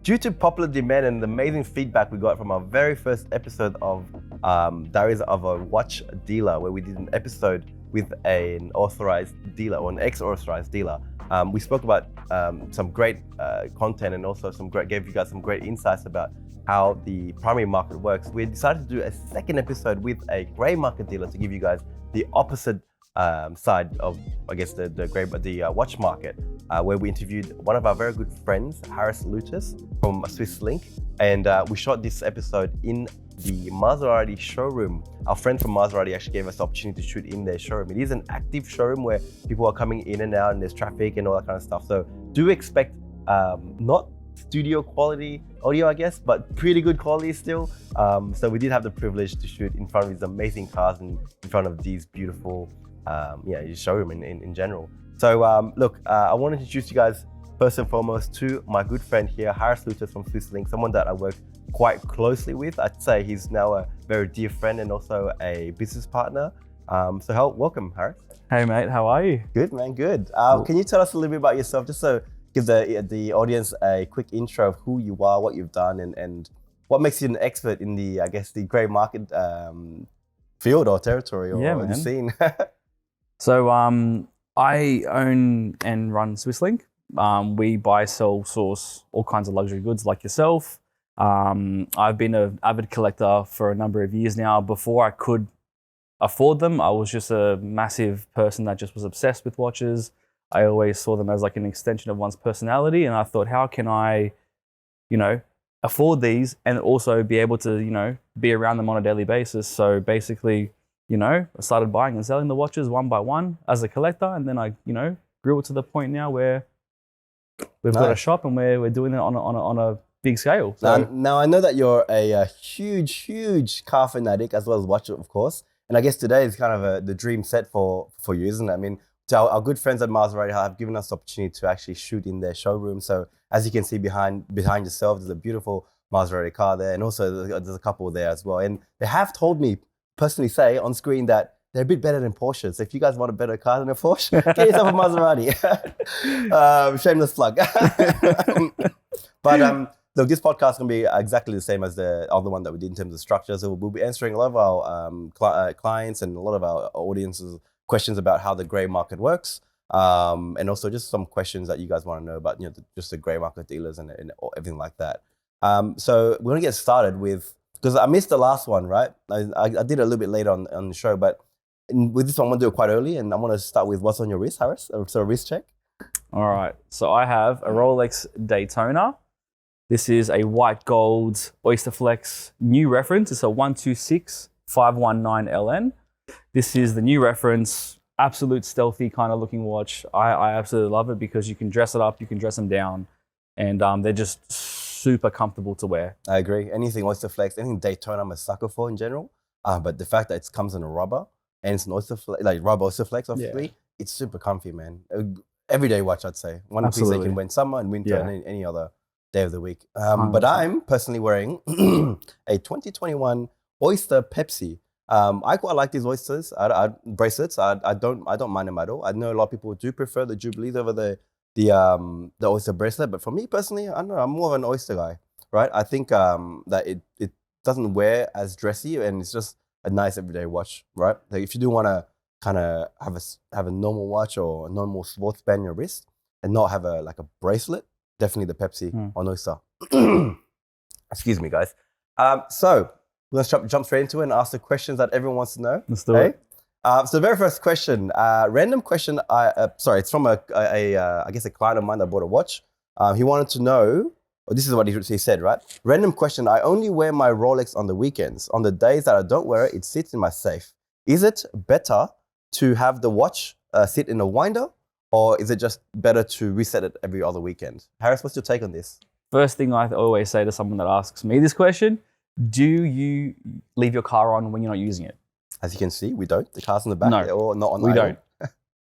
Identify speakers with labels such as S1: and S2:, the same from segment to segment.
S1: Due to popular demand and the amazing feedback we got from our very first episode of Diaries of a Watch Dealer, where we did an episode with an authorized dealer or an ex-authorized dealer, we spoke about some great content and also gave you guys some great insights about how the primary market works. We decided to do a second episode with a gray market dealer to give you guys the opposite side of, I guess, the watch market, where we interviewed one of our very good friends, Loutas from SwissLink's, and we shot this episode in the Maserati showroom. Our friends from Maserati actually gave us the opportunity to shoot in their showroom. It is an active showroom where people are coming in and out and there's traffic and all that kind of stuff. So do expect not studio quality audio, I guess, but pretty good quality still. So we did have the privilege to shoot in front of these amazing cars and in front of these beautiful showroom in general. So look, I want to introduce you guys first and foremost to my good friend here, Loutas from SwissLink's, someone that I work quite closely with. I'd say he's now a very dear friend and also a business partner. Welcome, Harris.
S2: Hey mate, how are you?
S1: Good man, good. Can you tell us a little bit about yourself, just so give the audience a quick intro of who you are, what you've done, and what makes you an expert in the, I guess, the grey market field or territory or the scene?
S2: So I own and run SwissLink. We buy, sell, source all kinds of luxury goods like yourself. I've been an avid collector for a number of years now. Before I could afford them, I was just a massive person that just was obsessed with watches. I always saw them as like an extension of one's personality, and I thought, how can I, afford these and also be able to, be around them on a daily basis? So basically, I started buying and selling the watches one by one as a collector, and then I, grew it to the point now where we've got a shop and we're doing it on a big scale. So
S1: now I know that you're a huge car fanatic as well as watch, of course. And I guess today is kind of the dream set for you, isn't it? I mean, so our good friends at Maserati have given us the opportunity to actually shoot in their showroom. So as you can see behind yourself, there's a beautiful Maserati car there, and also there's a couple there as well. And they have told me, personally say on screen, that they're a bit better than Porsche. So if you guys want a better car than a Porsche, get yourself a Maserati. Shameless plug. But look, this podcast is going to be exactly the same as the other one that we did in terms of structure. So we'll be answering a lot of our clients and a lot of our audience's questions about how the grey market works. And also just some questions that you guys want to know about, just the grey market dealers and everything like that. So we're going to get started with, because I missed the last one, right? I did it a little bit later on the show, but with this one, I'm going to do it quite early, and I want to start with what's on your wrist, Harris. So a wrist check.
S2: All right. So I have a Rolex Daytona. This is a white gold Oyster Flex new reference. It's a 126519 LN. This is the new reference, absolute stealthy kind of looking watch. I absolutely love it because you can dress it up, you can dress them down, and they're just super comfortable to wear.
S1: I agree. Anything Oyster Flex, anything Daytona, I'm a sucker for in general. But the fact that it comes in a rubber and it's an Oyster Flex, like rubber Oyster Flex, obviously, it's super comfy, man. Everyday watch, I'd say. One piece they can wear in summer and winter and any other day of the week. But I'm personally wearing a 2021 Oyster Pepsi. I quite like these oysters, bracelets. I don't mind them at all. I know a lot of people do prefer the Jubilees over the oyster bracelet, but for me personally, I don't know, I'm more of an oyster guy, right? I think that it doesn't wear as dressy, and it's just a nice everyday watch, right? Like if you do want to kind of have a normal watch or a normal sports band on your wrist and not have a bracelet, definitely the Pepsi on oyster. Excuse me, guys. So let's jump straight into it and ask the questions that everyone wants to know.
S2: Let's do it.
S1: So the very first question, random question. It's from I guess a client of mine that bought a watch. He wanted to know. This is what he said, right? Random question. I only wear my Rolex on the weekends. On the days that I don't wear it, it sits in my safe. Is it better to have the watch sit in a winder, or is it just better to reset it every other weekend? Harris, what's your take on this?
S2: First thing I always say to someone that asks me this question: do you leave your car on when you're not using it?
S1: As you can see, we don't. The car's in the back.
S2: No,
S1: or not on
S2: we
S1: idle.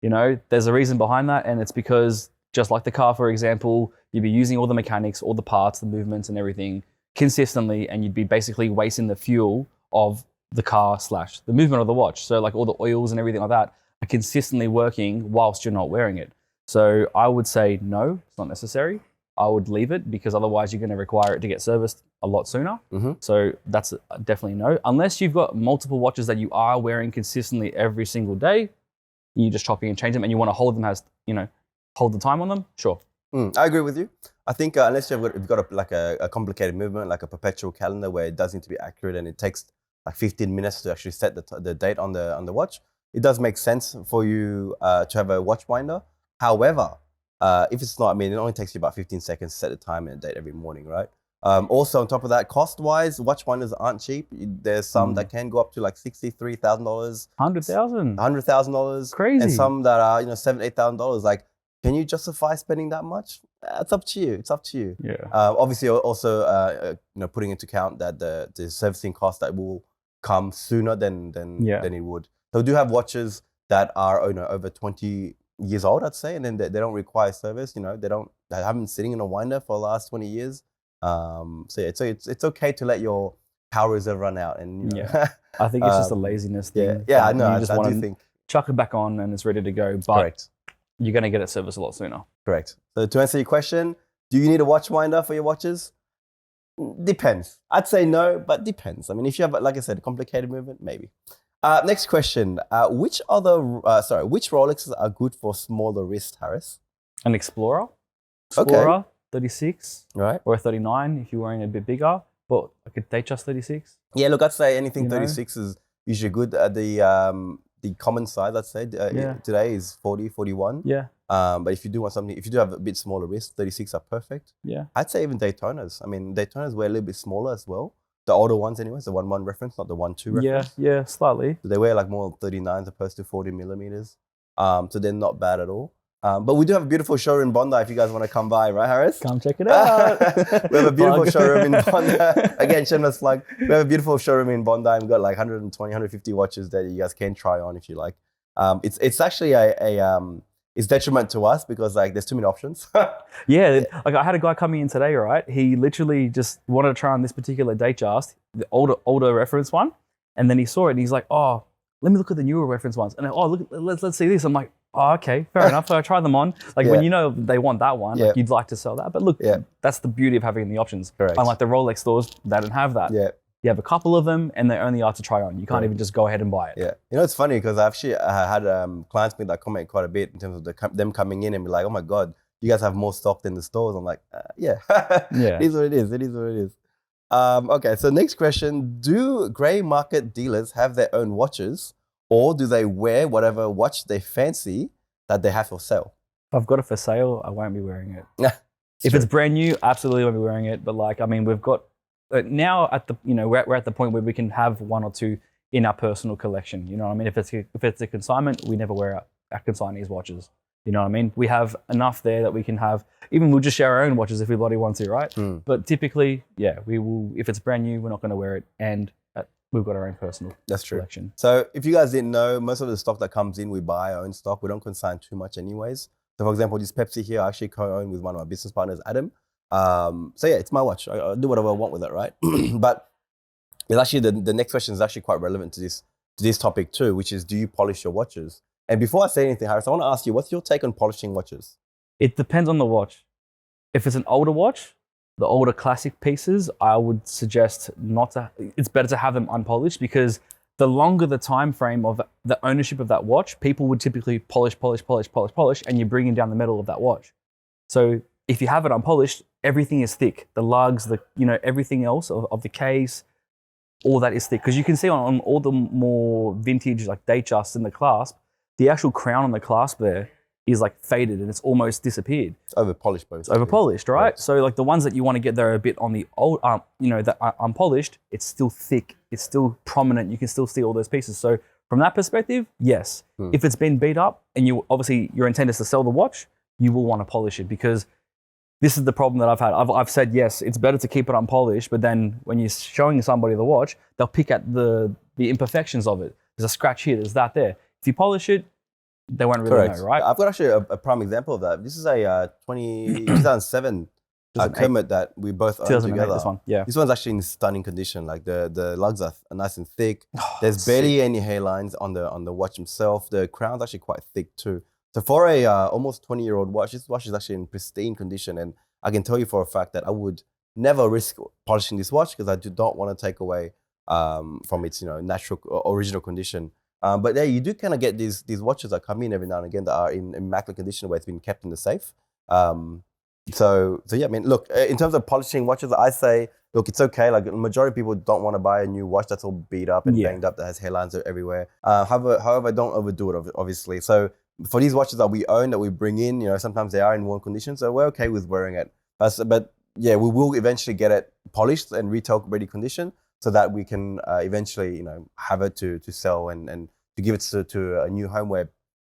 S2: don't. There's a reason behind that, and it's because just like the car, for example, you'd be using all the mechanics, all the parts, the movements and everything consistently, and you'd be basically wasting the fuel of the car / the movement of the watch. So like all the oils and everything like that are consistently working whilst you're not wearing it. So I would say no, it's not necessary. I would leave it because otherwise you're going to require it to get serviced a lot sooner. So that's definitely no. Unless you've got multiple watches that you are wearing consistently every single day, you just chopping and change them, and you want to hold them as, hold the time on them, sure.
S1: I agree with you. I think unless you've got a complicated movement, like a perpetual calendar where it does need to be accurate and it takes like 15 minutes to actually set the date on the watch, it does make sense for you to have a watch winder. However, if it's not, it only takes you about 15 seconds to set the time and the date every morning, right? Also, on top of that, cost-wise, watch winders aren't cheap. There's some that can go up to like $63,000,
S2: $100,000,
S1: $100,000,
S2: crazy,
S1: and some that are $7,000, $8,000. Like, can you justify spending that much? It's up to you. It's up to you.
S2: Yeah.
S1: Obviously, also putting into account that the servicing cost that will come sooner than it would. So we do have watches that are over 20 years old, I'd say, and then they don't require service. They haven't been sitting in a winder for the last 20 years. So it's okay to let your power reserve run out. And
S2: I think it's just a laziness thing.
S1: Yeah, I know.
S2: You just want to chuck it back on and it's ready to go. But
S1: correct.
S2: You're going to get it serviced a lot sooner.
S1: Correct. So to answer your question, do you need a watch winder for your watches? Depends. I'd say no, but depends. If you have, like I said, a complicated movement, maybe. Next question. Which Rolexes are good for smaller wrist, Harris?
S2: An Explorer, 36,
S1: right,
S2: or a 39 if you're wearing a bit bigger, but like a Datejust 36.
S1: Yeah, look, I'd say anything 36 is usually good. The common size, I'd say, today is 40, 41.
S2: Yeah.
S1: But if you do want something, if you do have a bit smaller wrist, 36 are perfect.
S2: Yeah.
S1: I'd say even Daytonas. Daytonas were a little bit smaller as well. The older ones anyways, the 1-1 reference, not the 1-2 reference.
S2: Yeah, slightly.
S1: So they wear like more 39 as opposed to 40 millimeters. So they're not bad at all. But we do have a beautiful showroom in Bondi if you guys want to come by, right, Harris?
S2: Come check it out.
S1: We have a beautiful showroom in Bondi. Again, shameless plug. We have a beautiful showroom in Bondi. We've got like 120, 150 watches that you guys can try on if you like. It's actually it's detriment to us because like there's too many options.
S2: Yeah, like I had a guy coming in today, right? He literally just wanted to try on this particular Datejust, the older reference one, and then he saw it and he's like, "Oh, let me look at the newer reference ones." And look, let's see this. I'm like, "Oh, okay, fair enough." So I try them on. Like when they want that one, like you'd like to sell that. But look, that's the beauty of having the options.
S1: Correct.
S2: Unlike the Rolex stores, they don't have that.
S1: Yeah.
S2: You have a couple of them and they only are to try on. You can't even just go ahead and buy it.
S1: Yeah. It's funny because I actually had clients make that comment quite a bit in terms of them coming in and be like, "Oh my God, you guys have more stock than the stores." I'm like, yeah. It is what it is. It is what it is. Okay, so next question. Do grey market dealers have their own watches or do they wear whatever watch they fancy that they have for sale?
S2: If I've got it for sale, I won't be wearing it. If it's brand new, absolutely won't be wearing it. But we've got, now at the, we're at the point where we can have one or two in our personal collection. You know what I mean? If it's a consignment, we never wear our consignees' watches. You know what I mean? We have enough there that we can have, even we'll just share our own watches if we bloody want to, right? But typically, we will, if it's brand new, we're not going to wear it. And we've got our own personal collection.
S1: So if you guys didn't know, most of the stock that comes in, we buy our own stock. We don't consign too much anyways. So for example, this Pepsi here, I actually co-own with one of my business partners, Adam. So yeah, it's my watch. I do whatever I want with it, right? But it's actually the next question is actually quite relevant to this topic too, which is, do you polish your watches? And before I say anything, Harris, I want to ask you, what's your take on polishing watches?
S2: It depends on the watch. If it's an older watch, the older classic pieces, I would suggest it's better to have them unpolished, because the longer the time frame of the ownership of that watch, people would typically polish, and you're bringing down the metal of that watch. So if you have it unpolished, everything is thick. The lugs, everything else of the case, all that is thick. Because you can see on all the more vintage, like Datejusts in the clasp, the actual crown on the clasp there is like faded and it's almost disappeared.
S1: It's over polished, both.
S2: It's over polished, right? Right. So like the ones that you want to get there a bit on the old, that are unpolished, it's still thick, it's still prominent. You can still see all those pieces. So from that perspective, yes. If it's been beat up and your intent is to sell the watch, you will want to polish it, because this is the problem that I've had. I've said, yes, it's better to keep it unpolished, but then when you're showing somebody the watch, they'll pick at the imperfections of it. There's a scratch here, there's that there. If you polish it, they won't really know, right?
S1: I've got actually a prime example of that. This is a 2007 Kermit that we both own together.
S2: This one, yeah.
S1: This one's actually in stunning condition. Like the lugs are nice and thick. There's barely any hairlines on the watch itself. The crown's actually quite thick too. So for a almost 20-year-old watch, this watch is actually in pristine condition. And I can tell you for a fact that I would never risk polishing this watch because I don't want to take away from its natural original condition. But yeah, you do kind of get these watches that come in every now and again that are in immaculate condition where it's been kept in the safe. So yeah, I mean, look, in terms of polishing watches, I say, look, it's okay. Like the majority of people don't want to buy a new watch that's all beat up and banged up, that has hairlines everywhere. However, don't overdo it, obviously. So for these watches that we own, that we bring in, sometimes they are in worn condition, so we're okay with wearing it. But yeah, we will eventually get it polished and retail ready condition so that we can eventually, have it to sell and to give it to a new home where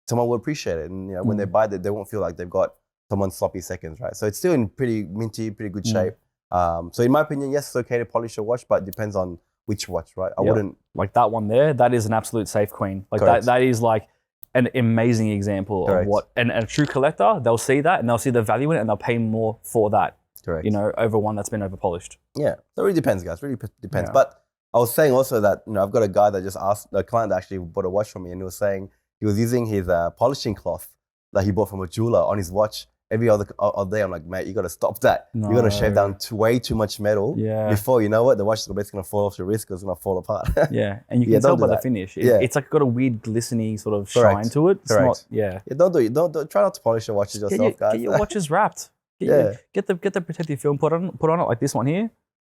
S1: someone will appreciate it. And when they buy it, they won't feel like they've got someone's sloppy seconds, right? So it's still in pretty minty, pretty good shape. So in my opinion, yes, it's okay to polish a watch, but it depends on which watch, right? I wouldn't
S2: like that one there. That is an absolute safe queen. Like that is like an amazing example of what, and a true collector, they'll see that and they'll see the value in it and they'll pay more for that.
S1: Correct.
S2: Over one that's been over polished.
S1: Yeah, so it really depends, guys. Really depends. Yeah. But I was saying also that I've got a guy that just asked, a client that actually bought a watch from me, and he was saying he was using his polishing cloth that he bought from a jeweler on his watch every other day. I'm like, mate, you got to stop that. No. You got to shave down way too much metal before, the watch is basically going to fall off your wrist because it's going to fall apart.
S2: Yeah, and you can tell by the finish. It's like got a weird glistening sort of shine to it. It's not,
S1: don't do it. Don't try not to polish your watches yourself, guys.
S2: Get your watches wrapped. Get the protective film put on it like this one here,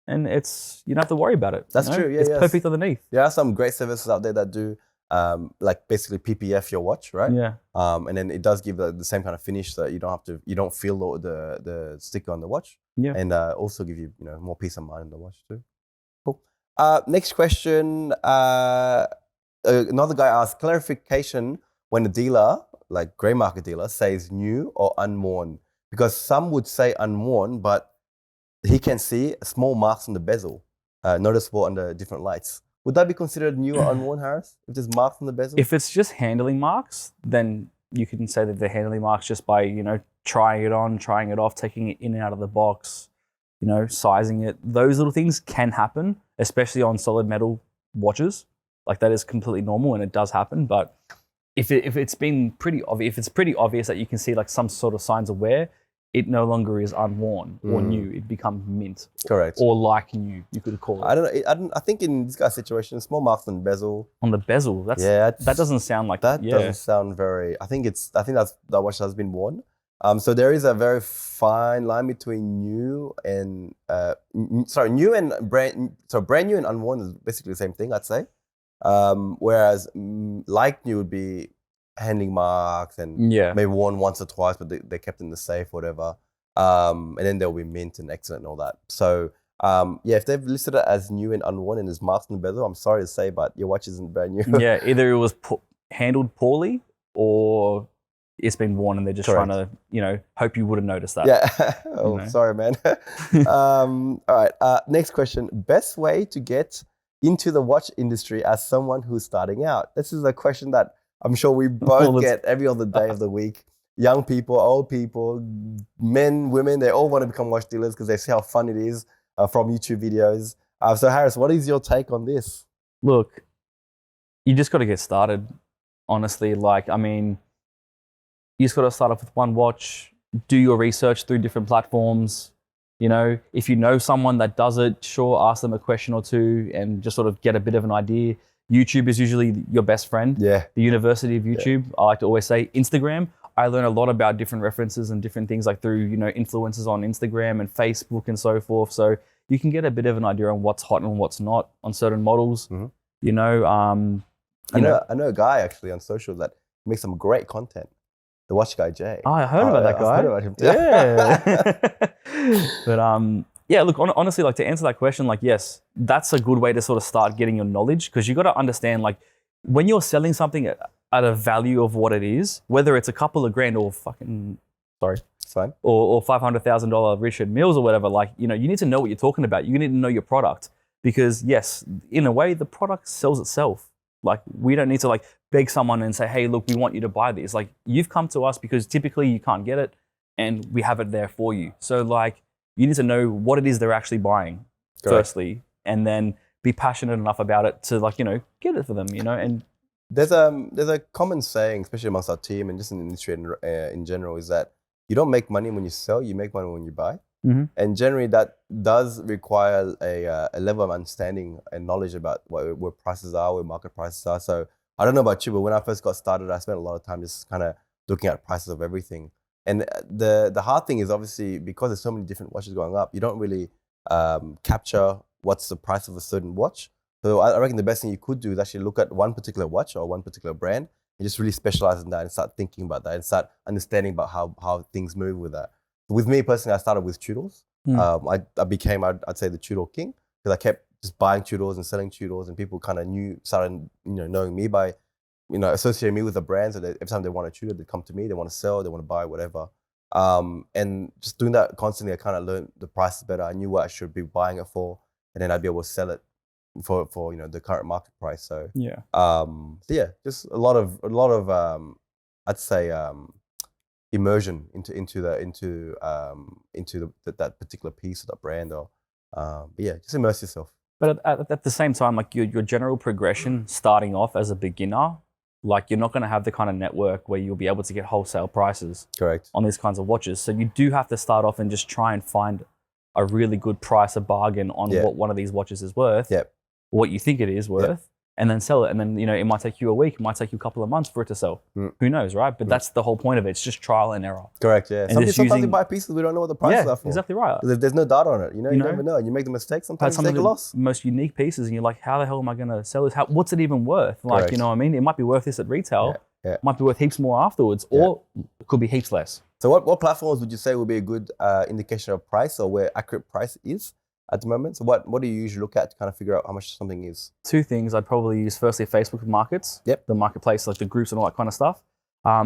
S2: and you don't have to worry about it.
S1: That's true. Yeah,
S2: it's perfect underneath.
S1: There are some great services out there that do like basically PPF your watch, right?
S2: Yeah.
S1: And then it does give the same kind of finish that you don't feel the sticker on the watch.
S2: Yeah.
S1: And also give you more peace of mind in the watch too. Cool. Next question. Another guy asked clarification when a dealer, like grey market dealer, says new or unworn. Because some would say unworn, but he can see small marks on the bezel, noticeable under different lights. Would that be considered new or unworn, Harris? If there's marks on the bezel?
S2: If it's just handling marks, then you can say that they're handling marks just by, trying it on, trying it off, taking it in and out of the box, sizing it. Those little things can happen, especially on solid metal watches. Like that is completely normal and it does happen, but if it's pretty obvious that you can see like some sort of signs of wear, it no longer is unworn or new. It becomes mint.
S1: Correct.
S2: Or like new, you could call it.
S1: I don't know. I think in this guy's situation, small marks on the bezel.
S2: On the bezel, that doesn't sound like
S1: that. Doesn't sound that watch has been worn. So there is a very fine line between new and brand new and unworn is basically the same thing, I'd say. Whereas like new would be handling marks and maybe worn once or twice, but they kept in the safe, whatever. And then there'll be mint and excellent and all that. So if they've listed it as new and unworn and there's marks on the bezel, I'm sorry to say, but your watch isn't brand new.
S2: Either it was handled poorly or it's been worn and they're just trying to, hope you wouldn't notice that.
S1: Yeah. Sorry, man. All right. Next question. Best way to get into the watch industry as someone who's starting out? This is a question that I'm sure we both get every other day of the week. Young people, old people, men, women, they all want to become watch dealers because they see how fun it is from YouTube videos. So Harris, what is your take on this?
S2: Look, you just got to get started, honestly. You just got to start off with one watch, do your research through different platforms. If you know someone that does it, sure, ask them a question or two and just sort of get a bit of an idea. YouTube is usually your best friend.
S1: Yeah.
S2: The university of YouTube. I like to always say Instagram. I learn a lot about different references and different things like through, influencers on Instagram and Facebook and so forth. So you can get a bit of an idea on what's hot and what's not on certain models.
S1: Mm-hmm. I know a guy actually on social that makes some great content. The watch guy, Jay.
S2: Oh, I heard about that guy.
S1: I heard about him too.
S2: Yeah. But look, honestly, like to answer that question, yes, that's a good way to sort of start getting your knowledge because you got to understand, when you're selling something at a value of what it is, whether it's a couple of grand or
S1: it's fine.
S2: Or $500,000 Richard Milles or whatever, you need to know what you're talking about. You need to know your product because yes, in a way, the product sells itself. We don't need to beg someone and say, hey, look, we want you to buy this. You've come to us because typically you can't get it and we have it there for you. So you need to know what it is they're actually buying firstly, and then be passionate enough about it to get it for them, and
S1: there's a common saying, especially amongst our team and just in the industry in general, is that you don't make money when you sell, you make money when you buy.
S2: Mhm.
S1: And generally that does require a level of understanding and knowledge about where prices are, where market prices are. So I don't know about you, but when I first got started, I spent a lot of time just kind of looking at prices of everything. And the hard thing is obviously because there's so many different watches going up, you don't really capture what's the price of a certain watch. So I reckon the best thing you could do is actually look at one particular watch or one particular brand and just really specialize in that and start thinking about that and start understanding about how things move with that. With me personally, I started with Tudors. I became, I'd say, the Tudor king because I kept just buying Tudors and selling Tudors, and people kind of started knowing me by, associating me with the brands. And every time they want a Tudor, they come to me. They want to sell, they want to buy, whatever. And just doing that constantly, I kind of learned the prices better. I knew what I should be buying it for, and then I'd be able to sell it for the current market price. So just a lot of I'd say immersion into that particular piece of that brand, or just immerse yourself.
S2: But at the same time, like your general progression starting off as a beginner, like you're not going to have the kind of network where you'll be able to get wholesale prices
S1: Correct.
S2: on these kinds of watches. So you do have to start off and just try and find a really good price, a bargain on what one of these watches is worth, what you think it is worth, and then sell it. And then, it might take you a week, it might take you a couple of months for it to sell. Who knows, right? But that's the whole point of it. It's just trial and error.
S1: Correct, yeah.
S2: And
S1: Sometimes you buy pieces, we don't know what the prices are for.
S2: Exactly right.
S1: There's no data on it. You never know. You make the mistake, sometimes you take a loss.
S2: Most unique pieces, and you're like, how the hell am I going to sell this? What's it even worth? Like,
S1: Correct.
S2: you know what I mean? It might be worth this at retail. It might be worth heaps more afterwards, or it could be heaps less.
S1: So what platforms would you say would be a good indication of price, or where accurate price is at the moment? So what do you usually look at to kind of figure out how much something is?
S2: Two things I'd probably use. Firstly, Facebook Markets.
S1: Yep.
S2: The marketplace, like the groups and all that kind of stuff.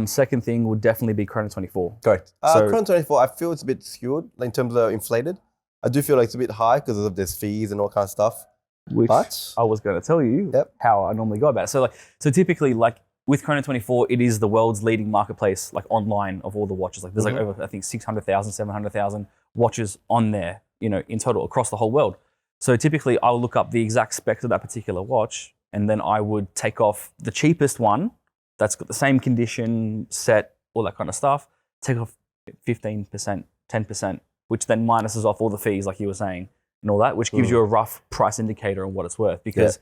S2: Second thing would definitely be Chrono24.
S1: Correct. Chrono24, I feel it's a bit skewed in terms of inflated. I do feel like it's a bit high because of there's fees and all kind of stuff.
S2: Which I was going to tell you how I normally go about it. So typically, like with Chrono24, it is the world's leading marketplace, like online, of all the watches. Like there's like over, I think, 600,000, 700,000 watches on there, in total across the whole world. So typically I'll look up the exact specs of that particular watch, and then I would take off the cheapest one that's got the same condition, set, all that kind of stuff, take off 15%, 10%, which then minuses off all the fees, like you were saying, and all that, which gives you a rough price indicator on what it's worth. Because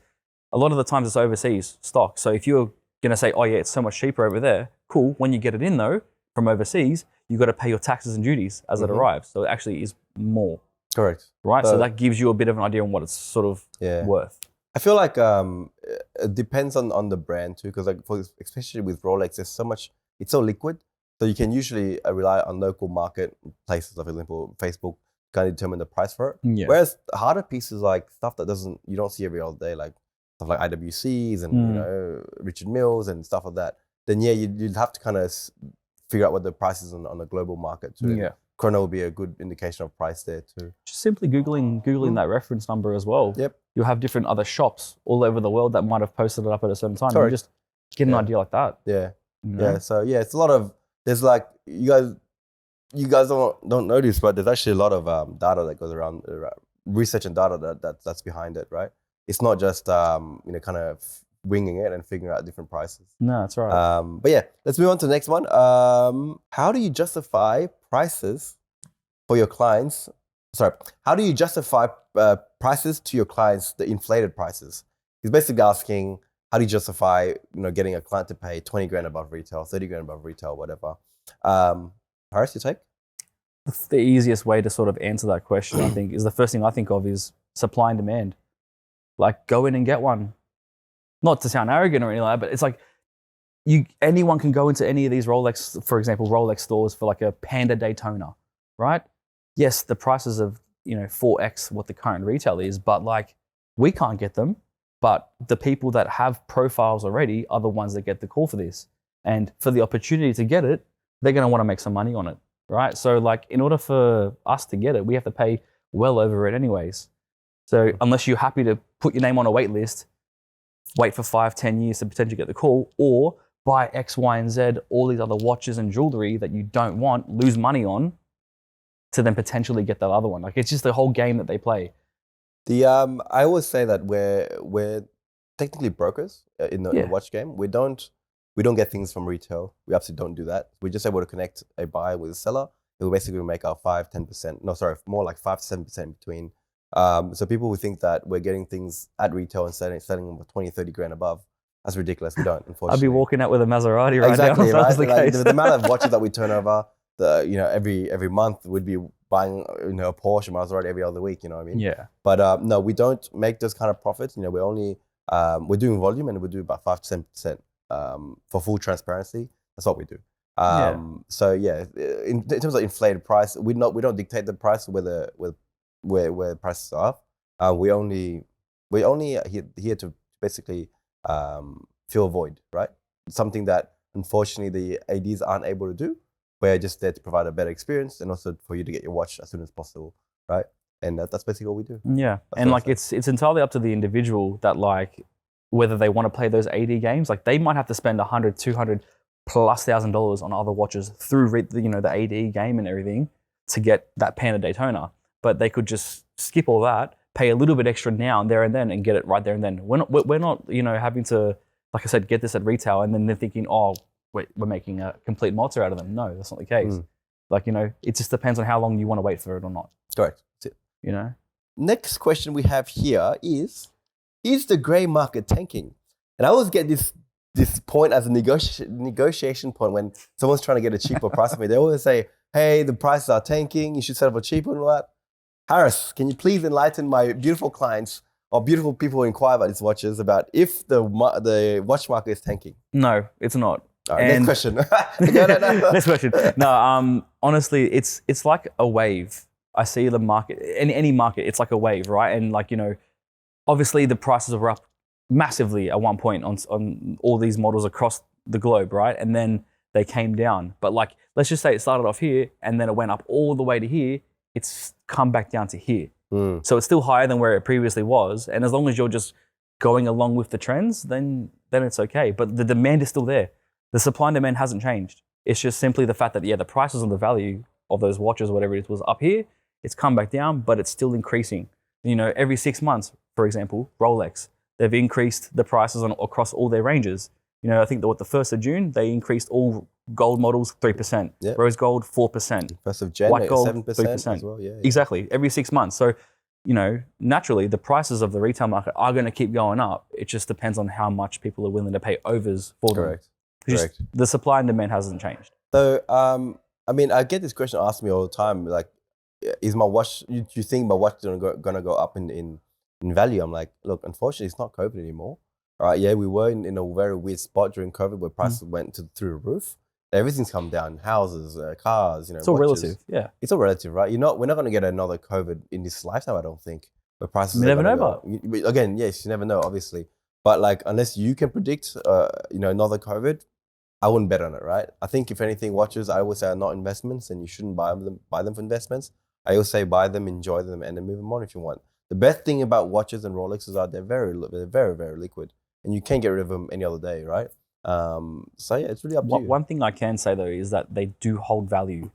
S2: a lot of the times it's overseas stock. So if you're going to say, oh yeah, it's so much cheaper over there, cool. When you get it in though, from overseas, you've got to pay your taxes and duties as it arrives. So it actually is more.
S1: Correct.
S2: Right? So that gives you a bit of an idea on what it's sort of worth.
S1: I feel like it depends on the brand too, because especially with Rolex, there's so much, it's so liquid. So you can usually rely on local market places, like for example, Facebook, kind of determine the price for it.
S2: Yeah.
S1: Whereas harder pieces, like stuff that you don't see every other day, like stuff like IWCs and Richard Milles and stuff like that, then you'd have to kind of figure out what the price is on a global market too.
S2: Yeah.
S1: Chrono will be a good indication of price there too.
S2: Just simply Googling that reference number as well.
S1: Yep.
S2: You'll have different other shops all over the world that might have posted it up at a certain time.
S1: Correct.
S2: You just get an idea like that.
S1: Yeah.
S2: You know?
S1: Yeah. So it's a lot of, there's like, you guys don't know this, but there's actually a lot of data that goes around, research and data that's behind it, right? It's not just kind of winging it and figuring out different prices.
S2: No, that's right.
S1: But yeah, let's move on to the next one. How do you justify prices for your clients? Sorry, how do you justify prices to your clients, the inflated prices? He's basically asking, how do you justify getting a client to pay 20 grand above retail, 30 grand above retail, whatever? Harris, your take?
S2: The easiest way to sort of answer that question, I think, is the first thing I think of is supply and demand. Like, go in and get one. Not to sound arrogant or anything like that, but it's like anyone can go into any of these Rolex, for example, Rolex stores for like a Panda Daytona, right? Yes, the prices of 4x what the current retail is, but like we can't get them. But the people that have profiles already are the ones that get the call for this. And for the opportunity to get it, they're going to want to make some money on it, right? So like in order for us to get it, we have to pay well over it anyways. So unless you're happy to put your name on a wait list, wait for 5-10 years to potentially get the call, or buy X, Y, and Z, all these other watches and jewelry that you don't want, lose money on, to then potentially get that other one. Like it's just the whole game that they play.
S1: I always say that we're technically brokers in the watch game. We don't We don't get things from retail. We absolutely don't do that. We're just able to connect a buyer with a seller. We basically make our 5-10%. No, sorry, more like 5-7% between. So people who think that we're getting things at retail and selling them for 20-30 grand above, that's ridiculous. We don't, unfortunately.
S2: I'd be walking out with a Maserati right
S1: exactly,
S2: now. If that was the case.
S1: The amount of watches that we turn over, every month we'd be buying a Porsche Maserati every other week. You know what I mean?
S2: Yeah.
S1: But no, we don't make those kind of profits. We're only we're doing volume, and we do about 5-10% for full transparency. That's what we do. So yeah, in terms of inflated price, we don't dictate the price where prices are. We only here to basically fill a void, right? Something that unfortunately the ADs aren't able to do. We're just there to provide a better experience and also for you to get your watch as soon as possible, right? And that's basically what we do.
S2: Yeah, and like it's entirely up to the individual that like whether they want to play those AD games. Like they might have to spend $100, $200 plus $1,000 on other watches through the AD game and everything to get that Panda Daytona. But they could just skip all that, pay a little bit extra now and there and then, and get it right there and then. We're not having to, like I said, get this at retail and then they're thinking, oh, we're making a complete monster out of them. No, that's not the case. Like it just depends on how long you want to wait for it or not.
S1: Correct. That's it.
S2: Next
S1: question we have here is the grey market tanking? And I always get this point as a negotiation point when someone's trying to get a cheaper price of me. They always say, hey, the prices are tanking, you should settle for cheaper and all that. Harris, can you please enlighten my beautiful clients or beautiful people who inquire about these watches about if the watch market is tanking?
S2: No, it's not.
S1: All right, next question.
S2: No. Next question. No, honestly, it's like a wave. I see the market, any market, it's like a wave, right? And obviously the prices were up massively at one point on all these models across the globe, right? And then they came down. But let's just say it started off here and then it went up all the way to here. It's come back down to here. So it's still higher than where it previously was. And as long as you're just going along with the trends, then it's okay. But the demand is still there. The supply and demand hasn't changed. It's just simply the fact that, the prices and the value of those watches, whatever it was up here, it's come back down, but it's still increasing. Every 6 months, for example, Rolex, they've increased the prices across all their ranges. I think the 1st of June, they increased all gold models 3%, rose gold 4%,
S1: 1st of Jan,
S2: white gold
S1: 7%
S2: 3%
S1: as well. Yeah.
S2: Exactly, every 6 months. So, naturally, the prices of the retail market are going to keep going up. It just depends on how much people are willing to pay overs for them.
S1: Correct.
S2: The supply and demand hasn't changed.
S1: So, I get this question asked me all the time, is my watch, do you think my watch is going to go up in value? I'm like, look, unfortunately, it's not COVID anymore. All right, yeah, we were in a very weird spot during COVID where prices went through the roof. Everything's come down, houses, cars,
S2: It's all
S1: watches.
S2: relative, yeah.
S1: It's all relative, right? We're not going to get another COVID in this lifetime, I don't think, where prices
S2: You never know,
S1: but again, yes, you never know, obviously. But unless you can predict, another COVID, I wouldn't bet on it, right? I think if anything, watches, I always say are not investments and you shouldn't buy them for investments. I always say buy them, enjoy them, and then move them on if you want. The best thing about watches and Rolexes are they're very, very liquid. And you can't get rid of them any other day, right? So yeah, it's really up to you.
S2: One thing I can say though is that they do hold value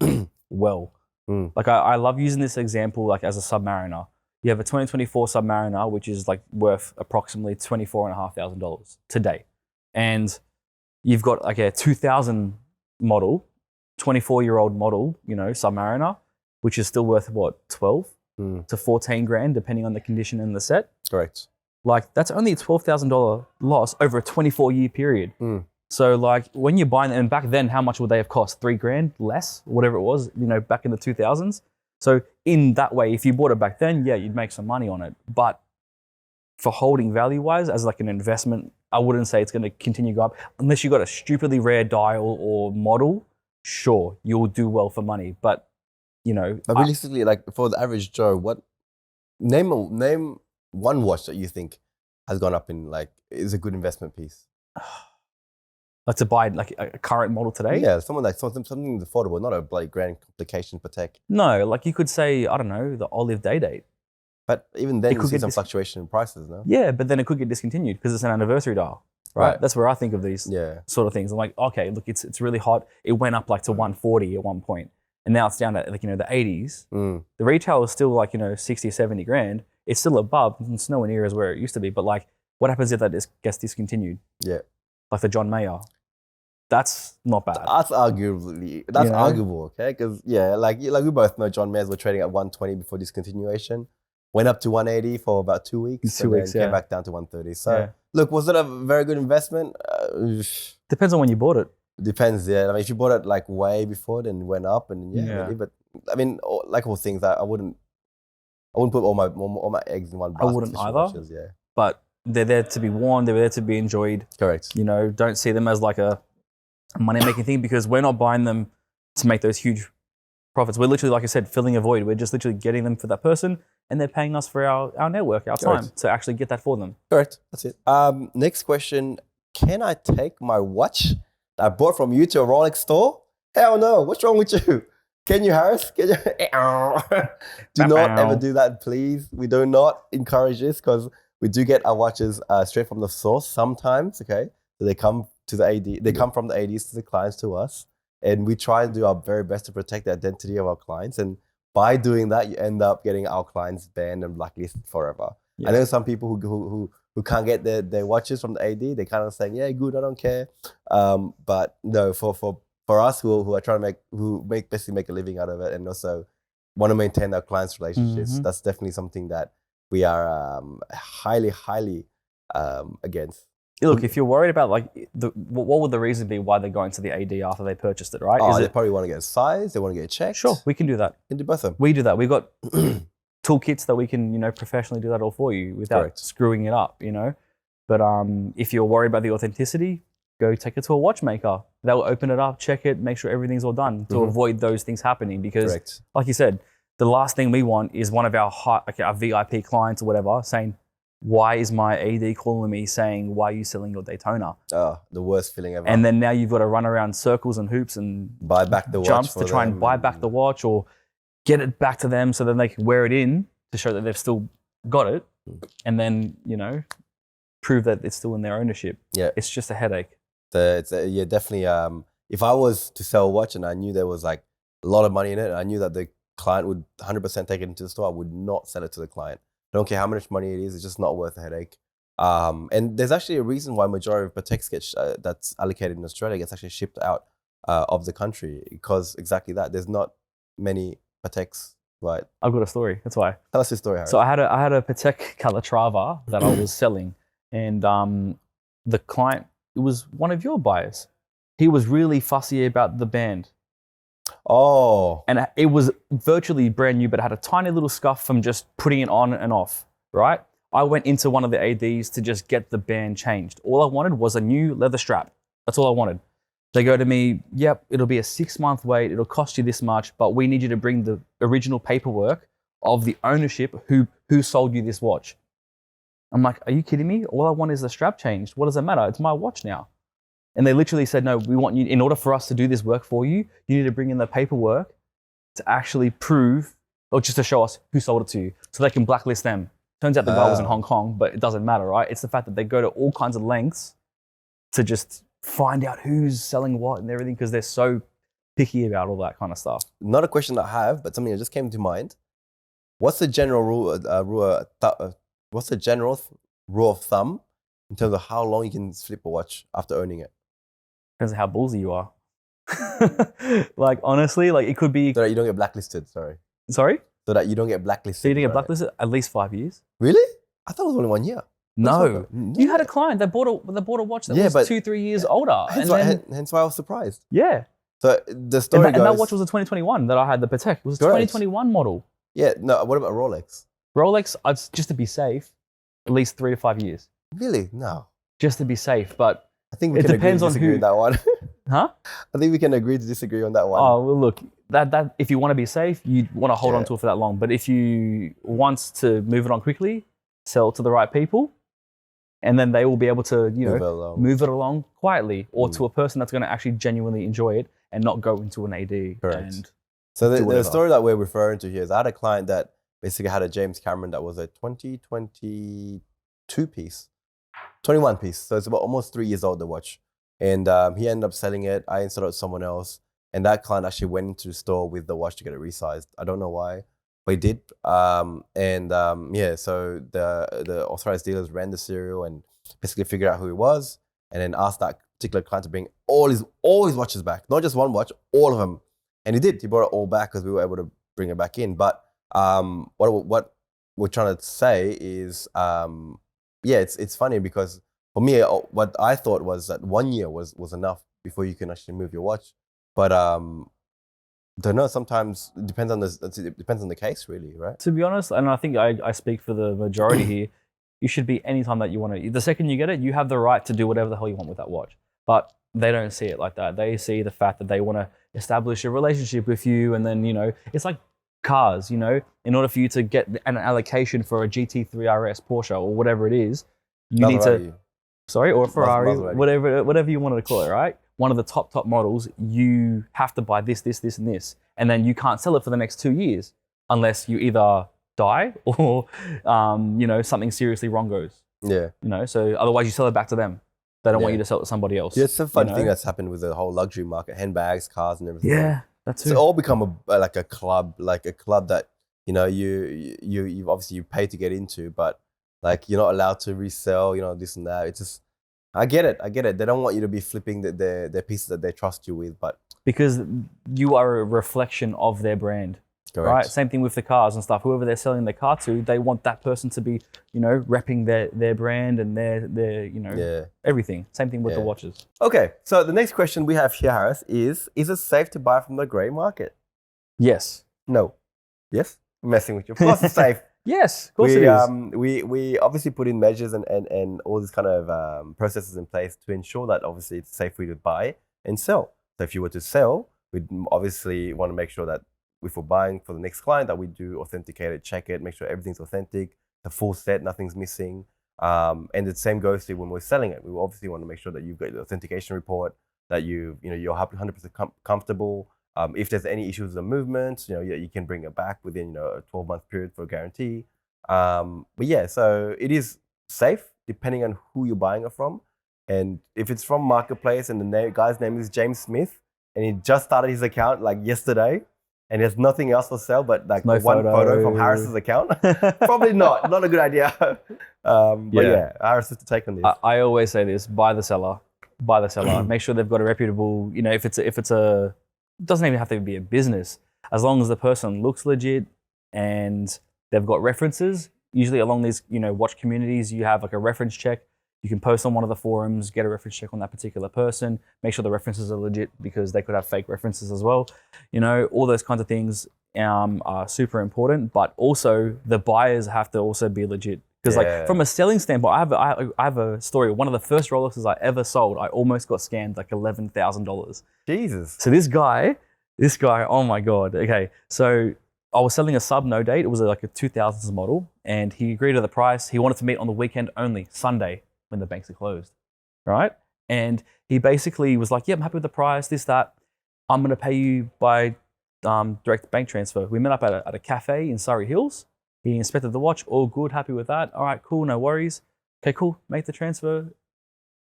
S2: well. I love using this example as a Submariner. You have a 2024 Submariner, which is worth approximately $24,500 today. And you've got a 2000 model, 24-year-old model, Submariner, which is still worth what, 12 to 14 grand, depending on the condition and the set.
S1: Correct.
S2: That's only a $12,000 loss over a 24-year period. So when you're buying them, and back then, how much would they have cost? 3 grand less, whatever it was, back in the 2000s. So in that way, if you bought it back then, yeah, you'd make some money on it. But for holding value-wise, as an investment, I wouldn't say it's going to continue to go up. Unless you got a stupidly rare dial or model, sure, you'll do well for money. But,
S1: But realistically, for the average Joe, name one watch that you think has gone up in is a good investment piece?
S2: To buy a current model today?
S1: Yeah, something affordable, not a grand complication for tech.
S2: No, you could say, I don't know, the Olive Day-Date.
S1: But even then, you see some fluctuation in prices, no?
S2: Yeah, but then it could get discontinued because it's an anniversary dial, right? That's where I think of these sort of things. I'm like, okay, look, it's really hot. It went up to 140 at one point, and now it's down to the 80s. The retail is still 60, 70 grand. It's still above. It's nowhere near as where it used to be. But what happens if that gets discontinued?
S1: Yeah.
S2: The John Mayer. That's not bad.
S1: That's arguable, okay? Because like we both know, John Mayers were trading at 120 before discontinuation, went up to 180 for about 2 weeks, and then came back down to 130. So look, was it a very good investment?
S2: Depends on when you bought it.
S1: Depends, yeah. I mean, if you bought it like way before, then it went up, and maybe. But I mean, like all things, I wouldn't put all my eggs in one basket.
S2: I wouldn't either.
S1: Watches,
S2: But they're there to be worn. They're there to be enjoyed.
S1: Correct.
S2: You know, don't see them as like a money-making thing, because we're not buying them to make those huge profits. We're literally, like I said, filling a void. We're just literally getting them for that person, and they're paying us for our network, our time to actually get that for them.
S1: Correct. That's it. Next question. Can I take my watch that I bought from you to a Rolex store? Hell no. What's wrong with you? Can you, Harris? Can you? Do not ever do that, please. We do not encourage this, because we do get our watches straight from the source sometimes, okay? So they come to the AD, they come from the ADs to the clients to us, and we try and do our very best to protect the identity of our clients. And by doing that, you end up getting our clients banned and blacklisted forever. I know some people who can't get their watches from the AD, they kind of saying, yeah, good, I don't care. But no, for us who are trying to basically make a living out of it, and also want to maintain our clients' relationships, that's definitely something that we are highly against.
S2: Look, if you're worried about like what would the reason be why they're going to the AD after they purchased it, right?
S1: They probably want to get a size, they want to get it checked.
S2: Sure, we can do that.
S1: We can do both of them.
S2: We do that. We've got toolkits that we can, professionally do that all for you without screwing it up, But if you're worried about the authenticity, go take it to a watchmaker. They'll open it up, check it, make sure everything's all done to avoid those things happening. Because, like you said, the last thing we want is one of our our VIP clients or whatever saying, why is my AD calling me saying, why are you selling your Daytona?
S1: Oh, the worst feeling ever.
S2: And then now you've got to run around circles and hoops and
S1: buy back the
S2: jumps
S1: watch
S2: to try and buy back the watch, or get it back to them so then they can wear it in to show that they've still got it, and then, prove that it's still in their ownership. Yeah. It's just a headache.
S1: Definitely. If I was to sell a watch and I knew there was like a lot of money in it, and I knew that the client would 100% take it into the store, I would not sell it to the client. I don't care how much money it is, it's just not worth the headache. And there's actually a reason why majority of Pateks that's allocated in Australia gets actually shipped out of the country, because exactly that. There's not many Pateks, right?
S2: I've got a story, that's why.
S1: Tell us your story, Harry.
S2: So I had a Patek Calatrava that I was selling, and the client, it was one of your buyers. He was really fussy about the band.
S1: Oh.
S2: And it was virtually brand new, but it had a tiny little scuff from just putting it on and off, right? I went into one of the ADs to just get the band changed. All I wanted was a new leather strap. That's all I wanted. They go to me, yep, it'll be a 6-month wait. It'll cost you this much, but we need you to bring the original paperwork of the ownership who sold you this watch. I'm like, are you kidding me? All I want is the strap changed. What does it matter? It's my watch now. And they literally said, no, we want you, in order for us to do this work for you, you need to bring in the paperwork to actually prove, or just to show us who sold it to you, so they can blacklist them. Turns out the guy was in Hong Kong, but it doesn't matter, right? It's the fact that they go to all kinds of lengths to just find out who's selling what and everything, because they're so picky about all that kind of stuff.
S1: Not a question I have, but something that just came to mind. What's the general rule of thumb in terms of how long you can flip a watch after owning it?
S2: Depends on how ballsy you are. Like, honestly, like it could be...
S1: So that you don't get blacklisted, sorry.
S2: Sorry?
S1: So that you don't get blacklisted.
S2: So you didn't get blacklisted? At least 5 years.
S1: Really? I thought it was only 1 year.
S2: No. You had a client that bought a watch that was 2-3 years older.
S1: Hence why I was surprised.
S2: Yeah.
S1: So the story goes...
S2: And that watch was a 2021 that I had, the Patek. It was a 2021 model.
S1: Yeah, no, what about Rolex?
S2: Rolex, just to be safe, at least 3 to 5 years.
S1: Really? No.
S2: Just to be safe, but
S1: I think we can agree to disagree on that one.
S2: Huh?
S1: I think we can agree to disagree on that one.
S2: Oh, well, look, that if you want to be safe, you want to hold on to it for that long. But if you want to move it on quickly, sell it to the right people, and then they will be able to, move it along quietly, or to a person that's going to actually genuinely enjoy it and not go into an AD.
S1: Correct. So the story that we're referring to here is I had a client that basically had a James Cameron that was a 2022 piece, 21 piece. So it's about almost 3 years old, the watch. And he ended up selling it. I installed it with someone else. And that client actually went into the store with the watch to get it resized. I don't know why, but he did. So the authorized dealers ran the serial and basically figured out who he was, and then asked that particular client to bring all his watches back, not just one watch, all of them. And he did. He brought it all back because we were able to bring it back in. But what we're trying to say is, it's funny because for me, what I thought was that 1 year was enough before you can actually move your watch. But don't know. Sometimes it depends on the case, really, right?
S2: To be honest, and I think I speak for the majority here, you should be anytime that you want to. The second you get it, you have the right to do whatever the hell you want with that watch. But they don't see it like that. They see the fact that they want to establish a relationship with you, and then, it's like cars, in order for you to get an allocation for a GT3 RS Porsche or whatever it is, you need to, or a Ferrari, whatever you wanted to call it, right? One of the top models, you have to buy this, and this, and then you can't sell it for the next 2 years unless you either die or, something seriously wrong goes.
S1: Yeah.
S2: So otherwise you sell it back to them. They don't want you to sell it to somebody else.
S1: Yeah, it's a fun thing that's happened with the whole luxury market, handbags, cars, and everything.
S2: Yeah, that's it.
S1: It's all become a club that you obviously you pay to get into, but like you're not allowed to resell, this and that. It's just, I get it. They don't want you to be flipping their pieces that they trust you with, but
S2: because you are a reflection of their brand.
S1: Correct.
S2: Right. Same thing with the cars and stuff. Whoever they're selling their car to, they want that person to be, repping their brand and their everything. Same thing with the watches.
S1: Okay. So the next question we have here, Harris, is it safe to buy from the grey market?
S2: Yes.
S1: No. Yes? I'm messing with you. Of course it's safe.
S2: Yes, of course it is.
S1: We obviously put in measures and all these kind of processes in place to ensure that obviously it's safe for you to buy and sell. So if you were to sell, we'd obviously want to make sure that if we're buying for the next client, that we do authenticate it, check it, make sure everything's authentic, the full set, nothing's missing. And the same goes to when we're selling it. We obviously want to make sure that you've got the authentication report, that you're 100% comfortable. If there's any issues with the movement, you can bring it back within a 12-month period for a guarantee. So it is safe depending on who you're buying it from. And if it's from Marketplace and the guy's name is James Smith, and he just started his account like yesterday, and there's nothing else for sale but like one photo from Harris's account, probably not a good idea. Harris has to take on this.
S2: I always say this: buy the seller. Make sure they've got a reputable. If it's a, it doesn't even have to be a business. As long as the person looks legit and they've got references. Usually along these watch communities, you have like a reference check. You can post on one of the forums, get a reference check on that particular person, make sure the references are legit because they could have fake references as well. All those kinds of things are super important, but also the buyers have to also be legit. Because like from a selling standpoint, I have a story. One of the first Rolexes I ever sold, I almost got scammed like $11,000.
S1: Jesus.
S2: So this guy, oh my God. Okay, so I was selling a sub no date. It was like a 2000s model, and he agreed to the price. He wanted to meet on the weekend only, Sunday, when the banks are closed, right? And he basically was like, yeah, I'm happy with the price, this, that. I'm going to pay you by direct bank transfer. We met up at a cafe in Surrey Hills. He inspected the watch, all good, happy with that. All right, cool, no worries. Okay, cool, make the transfer.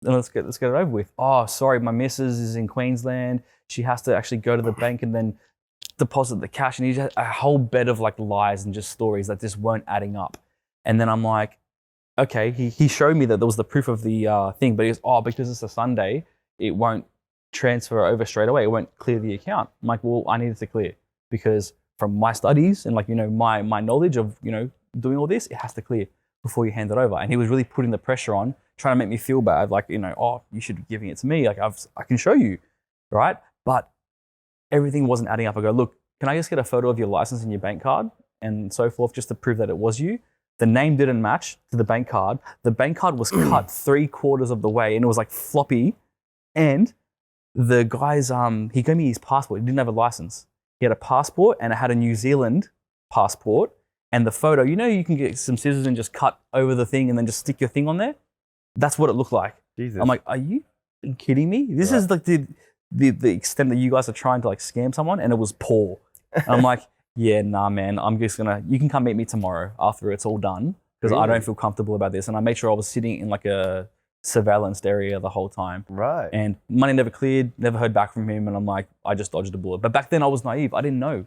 S2: And let's get it over with. Oh, sorry, my missus is in Queensland. She has to actually go to the bank and then deposit the cash. And he just a whole bed of like lies and just stories that just weren't adding up. And then I'm like, okay, he showed me that there was the proof of the thing, but he goes, because it's a Sunday, it won't transfer over straight away. It won't clear the account. I'm like, well, I need it to clear because from my studies and like, my knowledge of, doing all this, it has to clear before you hand it over. And he was really putting the pressure on, trying to make me feel bad. Like, you should be giving it to me. Like I can show you, right? But everything wasn't adding up. I go, look, can I just get a photo of your license and your bank card and so forth, just to prove that it was you? The name didn't match to the bank card. The bank card was cut 3/4 of the way and it was like floppy. And the guy's, he gave me his passport. He didn't have a license. He had a passport and it had a New Zealand passport. And the photo, you can get some scissors and just cut over the thing and then just stick your thing on there. That's what it looked like.
S1: Jesus.
S2: I'm like, are you kidding me? This is like the extent that you guys are trying to like scam someone, and it was poor. And I'm like, yeah, nah, man, I'm just you can come meet me tomorrow after it's all done because I don't feel comfortable about this. And I made sure I was sitting in like a surveillanced area the whole time.
S1: Right.
S2: And money never cleared, never heard back from him. And I'm like, I just dodged a bullet. But back then I was naive. I didn't know.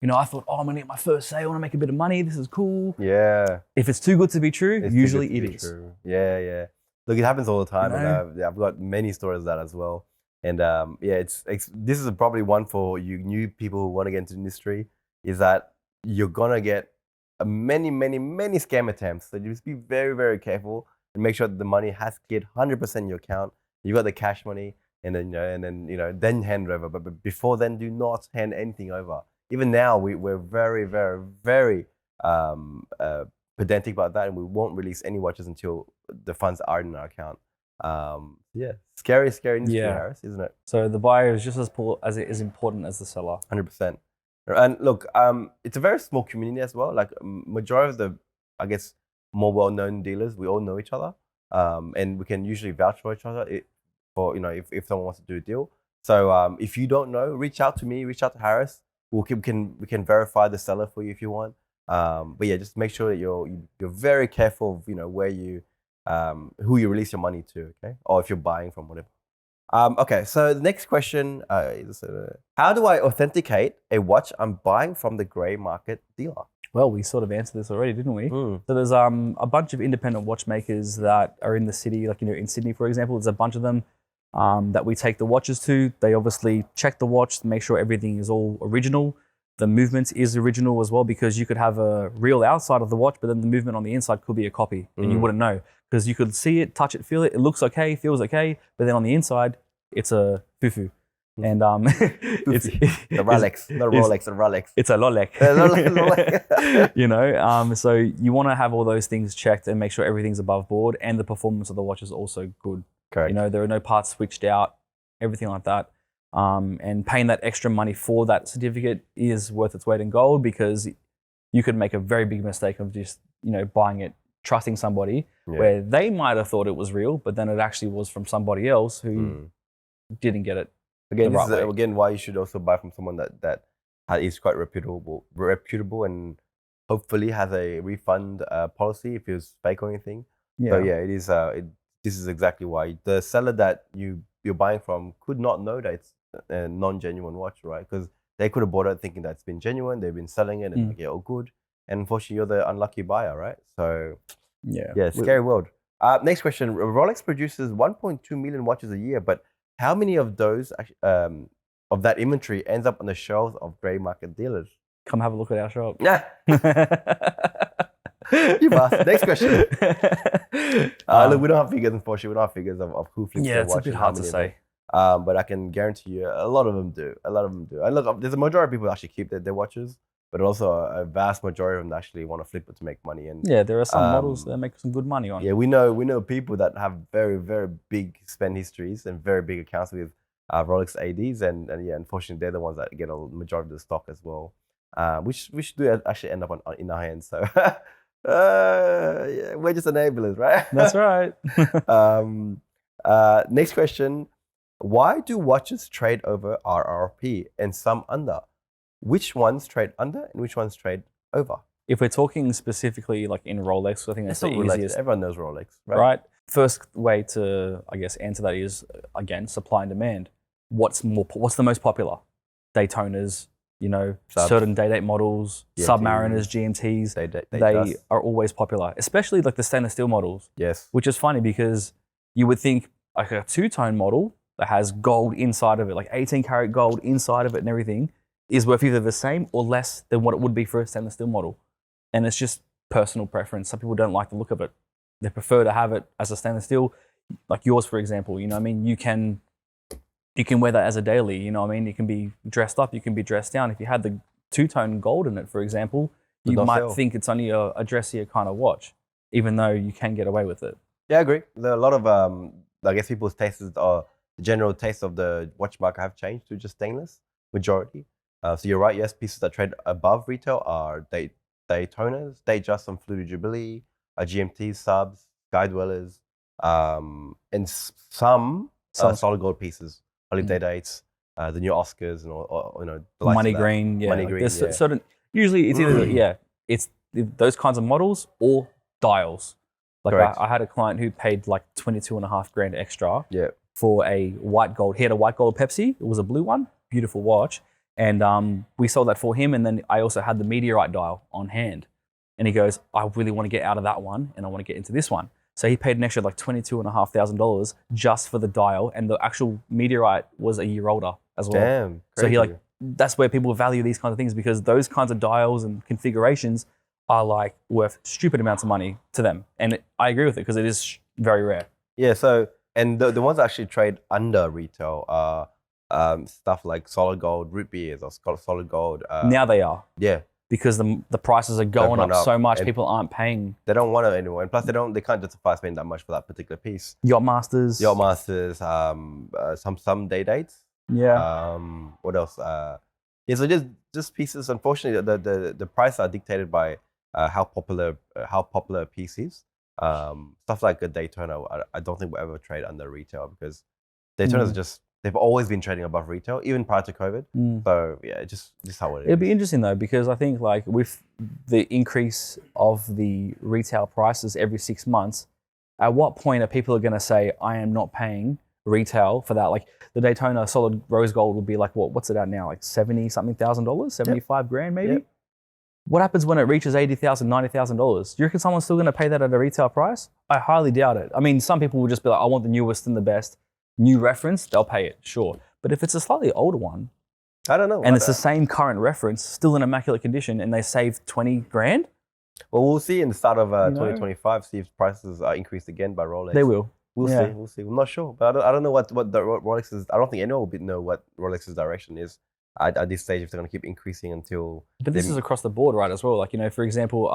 S2: I thought, I'm going to get my first sale. I want to make a bit of money. This is cool.
S1: Yeah.
S2: If it's too good to be true, usually it is.
S1: True. Yeah. Look, it happens all the time,
S2: You know?
S1: and I've got many stories of that as well. And yeah, this is probably one for you new people who want to get into the industry. Is that you're gonna get many scam attempts. So just be very careful and make sure that the money has cleared 100% in your account. You got the cash money, and then hand it over. But before then, do not hand anything over. Even now, we're very pedantic about that, and we won't release any watches until the funds are in our account. Yeah, scary industry,
S2: Yeah.
S1: Harris, isn't it?
S2: So the buyer is just as important as the seller.
S1: 100%. And look, it's a very small community as well. Like majority of the, I guess, more well-known dealers, we all know each other, and we can usually vouch for each other if someone wants to do a deal. So if you don't know, reach out to me, reach out to Harris. We can verify the seller for you if you want. But yeah, just make sure that you're very careful of where you who you release your money to, okay, or if you're buying from whatever. Okay, so the next question is, how do I authenticate a watch I'm buying from the grey market dealer?
S2: Well, we sort of answered this already, didn't we?
S1: Mm.
S2: So there's a bunch of independent watchmakers that are in the city, like in Sydney, for example. There's a bunch of them that we take the watches to. They obviously check the watch to make sure everything is all original. The movement is original as well, because you could have a real outside of the watch, but then the movement on the inside could be a copy, and you wouldn't know because you could see it, touch it, feel it. It looks okay, feels okay, but then on the inside, it's a fufu. And it's
S1: a Rolex, not a Rolex, a Rolex.
S2: It's a Lolek.
S1: Lolek.
S2: So you want to have all those things checked and make sure everything's above board, and the performance of the watch is also good.
S1: Correct.
S2: There are no parts switched out, everything like that. And paying that extra money for that certificate is worth its weight in gold, because you could make a very big mistake of just buying it, trusting somebody where they might have thought it was real, but then it actually was from somebody else who didn't get it.
S1: Again, this is again why you should also buy from someone that is quite reputable, and hopefully has a refund policy if it's fake or anything.
S2: Yeah.
S1: So yeah, it is. This is exactly why the seller that you're buying from could not know that it's a non-genuine watch, right? Because they could have bought it thinking that it's been genuine. They've been selling it and all good. And unfortunately, you're the unlucky buyer, right? So yeah, scary world. Next question: Rolex produces 1.2 million watches a year, but how many of those of that inventory ends up on the shelves of grey market dealers?
S2: Come have a look at our shop.
S1: Yeah. You bastard. Next question. Look, we don't have figures, unfortunately. We don't have figures of who flips their watch.
S2: It's a bit hard to say.
S1: But I can guarantee you a lot of them do. And look, there's a majority of people who actually keep their watches, but also a vast majority of them actually want to flip it to make money. And
S2: yeah, there are some models that make some good money on.
S1: Yeah, we know people that have very big spend histories and very big accounts with Rolex ADs, and yeah, unfortunately, they're the ones that get a majority of the stock as well, which do actually end up in our hands. So yeah, we're just enablers, right?
S2: That's right.
S1: Next question: why do watches trade over RRP and some under? Which ones trade under and which ones trade over?
S2: If we're talking specifically like in Rolex, I think that's the easiest.
S1: Everyone knows Rolex, right?
S2: Right. First way to, I guess, answer that is, again, supply and demand. What's the most popular? Daytonas, certain day-date models,
S1: GMTs,
S2: Submariners, GMTs. They are always popular, especially like the stainless steel models.
S1: Yes.
S2: Which is funny because you would think like a two-tone model that has gold inside of it, like 18 karat gold inside of it and everything, is worth either the same or less than what it would be for a stainless steel model. And it's just personal preference. Some people don't like the look of it. They prefer to have it as a stainless steel, like yours, for example. You can wear that as a daily, You can be dressed up, you can be dressed down. If you had the two-tone gold in it, for example, you might think it's only a dressier kind of watch, even though you can get away with it.
S1: Yeah, I agree. There are a lot of, I guess people's tastes or the general taste of the watch market have changed to just stainless, majority. So you're right, yes, pieces that trade above retail are Daytonas, Datejust, some Fluted Jubilee, GMT subs, Sky Dwellers, and some solid gold pieces, holiday dates, the new Oscars, and all, the likes
S2: Money
S1: of that.
S2: green, yeah.
S1: Money green, yeah.
S2: Certain, usually it's either it's those kinds of models or dials. Like I had a client who paid like 22.5 grand extra for a white gold. He had a white gold Pepsi. It was a blue one, beautiful watch. And we sold that for him. And then I also had the meteorite dial on hand. And he goes, I really want to get out of that one and I want to get into this one. So he paid an extra like $22,500 just for the dial, and the actual meteorite was a year older as well.
S1: Damn.
S2: So he
S1: crazy.
S2: that's where people value these kinds of things, because those kinds of dials and configurations are like worth stupid amounts of money to them. And I agree with it because it is very rare.
S1: Yeah. So, and the ones that actually trade under retail are stuff like solid gold root beers or solid gold.
S2: Now they are,
S1: Yeah.
S2: because the prices are going
S1: gone
S2: up
S1: up,
S2: so much,
S1: and
S2: people aren't paying.
S1: They don't want it anymore, and plus they can't justify spending that much for that particular piece.
S2: Yacht Masters.
S1: Yacht Masters, some day dates.
S2: Yeah.
S1: What else? Yeah, so just pieces. Unfortunately, the price are dictated by how popular a piece is. Stuff like a Daytona, I don't think will ever trade under retail, because Daytonas are they've always been trading above retail, even prior to COVID. So yeah, just how it is.
S2: It'd be interesting though, because I think like with the increase of the retail prices every 6 months, at what point are people going to say, I am not paying retail for that? Like the Daytona solid rose gold would be like, what's it at now? Like $70,000, 75 grand maybe?
S1: Yep.
S2: What happens when it reaches $80,000, $90,000? Do you reckon someone's still going to pay that at a retail price? I highly doubt it. I mean, some people will just be like, I want the newest and the best. New reference, they'll pay it, sure. But if it's a slightly older one,
S1: I don't know.
S2: and it's the same current reference, still in immaculate condition, and they save 20 grand?
S1: Well, we'll see in the start of 2025, see if prices are increased again by Rolex.
S2: They will.
S1: We'll see. I'm not sure, but I don't know what the Rolex is. I don't think anyone will know what Rolex's direction is at this stage, if they're going to keep increasing until.
S2: But this is across the board, right? As well, like for example,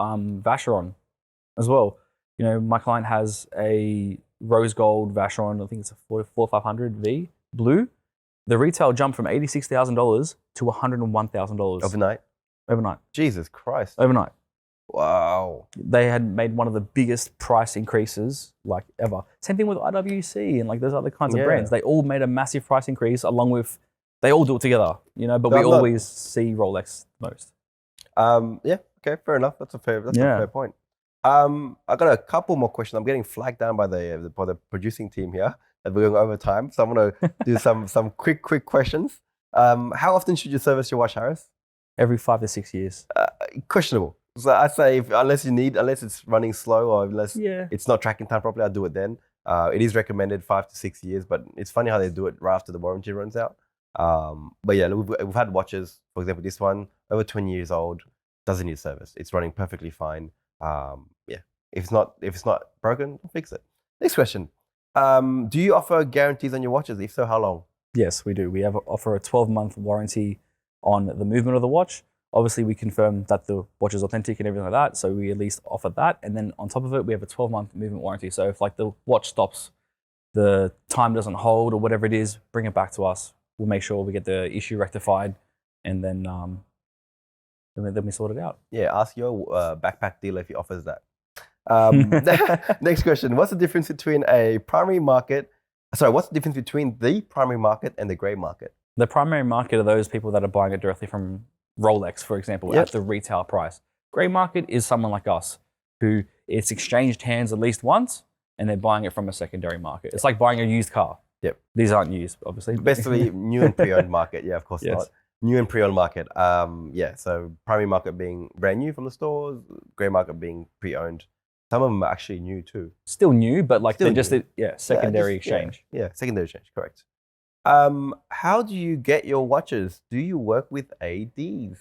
S2: Vacheron, as well. My client has a rose gold Vacheron. I think it's a 4500 V blue. The retail jumped from $86,000 to $101,000
S1: overnight. Jesus Christ!
S2: Overnight.
S1: Wow.
S2: They had made one of the biggest price increases like ever. Same thing with IWC and like those other kinds of brands. They all made a massive price increase along with. They all do it together, but we always see Rolex most.
S1: Yeah. Okay. Fair enough. That's a fair point. I got a couple more questions. I'm getting flagged down by the producing team here that we're going over time. So I'm going to do some quick questions. How often should you service your watch, Harris?
S2: Every 5 to 6 years.
S1: Questionable. So I say unless it's running slow or unless it's not tracking time properly, I'll do it then. It is recommended 5 to 6 years, but it's funny how they do it right after the warranty runs out. But yeah, we've had watches, for example, this one, over 20 years old, doesn't need service. It's running perfectly fine. If it's not broken, fix it. Next question. Do you offer guarantees on your watches? If so, how long?
S2: Yes, we do. We offer a 12-month warranty on the movement of the watch. Obviously, we confirm that the watch is authentic and everything like that, so we at least offer that. And then on top of it, we have a 12-month movement warranty. So if like the watch stops, the time doesn't hold or whatever it is, bring it back to us. We'll make sure we get the issue rectified, and then we sort it out.
S1: Yeah, ask your backpack dealer if he offers that. Next question. What's the difference between the primary market and the grey market?
S2: The primary market are those people that are buying it directly from Rolex, for example, at the retail price. Grey market is someone like us who it's exchanged hands at least once and they're buying it from a secondary market. It's like buying a used car.
S1: Yep.
S2: These aren't used, obviously.
S1: Basically, new and pre-owned market. Yeah, of course not. New and pre-owned market. So primary market being brand new from the stores, grey market being pre-owned. Some of them are actually new too.
S2: Still new, but like they're just secondary exchange.
S1: Yeah, secondary exchange, correct. How do you get your watches? Do you work with ADs?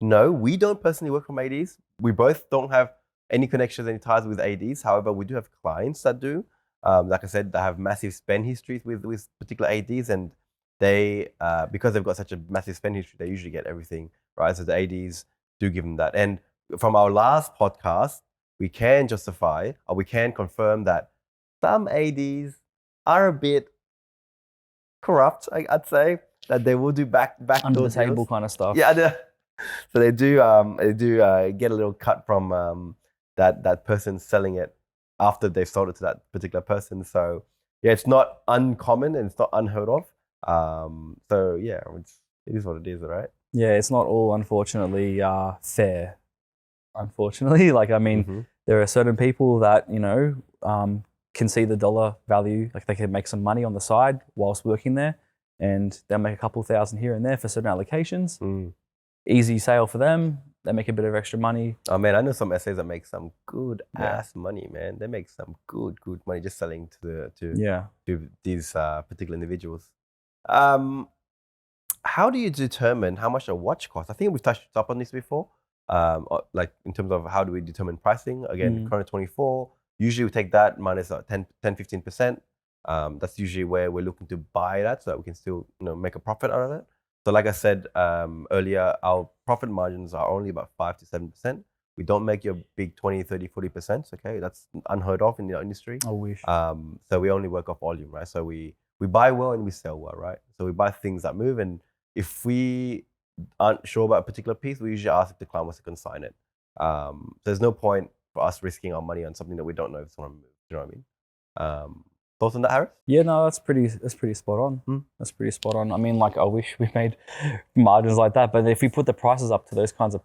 S1: No, we don't personally work from ADs. We both don't have any connections, any ties with ADs. However, we do have clients that do. Like I said, they have massive spend histories with particular ADs, and they, because they've got such a massive spend history, they usually get everything, right? So the ADs do give them that. And from our last podcast, we can justify, or we can confirm that some ADs are a bit corrupt, I'd say, that they will do back
S2: under the table kind of stuff.
S1: Yeah, so they do get a little cut from that person selling it after they've sold it to that particular person. So yeah, it's not uncommon and it's not unheard of. So yeah, it is what it is, right?
S2: Yeah, it's not all unfortunately fair. Unfortunately, like I mean, there are certain people that can see the dollar value, like they can make some money on the side whilst working there, and they'll make a couple thousand here and there for certain allocations. Easy sale for them. they make a bit of extra money.
S1: Oh man, I know some SAs that make some good ass money, man. They make some good money just selling to these particular individuals. How do you determine how much a watch costs? I think we've touched up on this before. Like in terms of how do we determine pricing? Again, Chrono 24. Usually we take that minus 10-15%. That's usually where we're looking to buy that so that we can still make a profit out of it. So like I said earlier, our profit margins are only about 5 to 7%. We don't make your big 20, 30, 40%. Okay, that's unheard of in the industry.
S2: I wish.
S1: So we only work off volume, right? So we buy well and we sell well, right? So we buy things that move, and if we aren't sure about a particular piece, we usually ask if the client wants to consign it. There's no point for us risking our money on something that we don't know if it's going to move. You know what I mean? Thoughts on that, Harris?
S2: Yeah, no, that's pretty spot on. That's pretty spot on. I mean, like, I wish we made margins like that, but if we put the prices up to those kinds of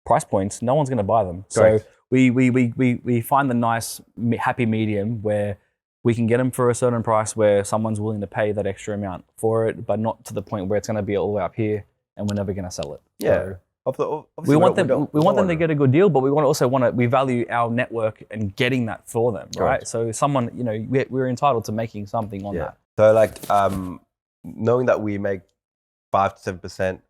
S2: price points, no one's going to buy them.
S1: Correct.
S2: So we find the nice happy medium where we can get them for a certain price where someone's willing to pay that extra amount for it, but not to the point where it's going to be all the way up here and we're never going to sell it.
S1: Yeah.
S2: So we want them to get a good deal, but we value our network and getting that for them, right? So someone, we're entitled to making something on that.
S1: So like knowing that we make 5 to 7%,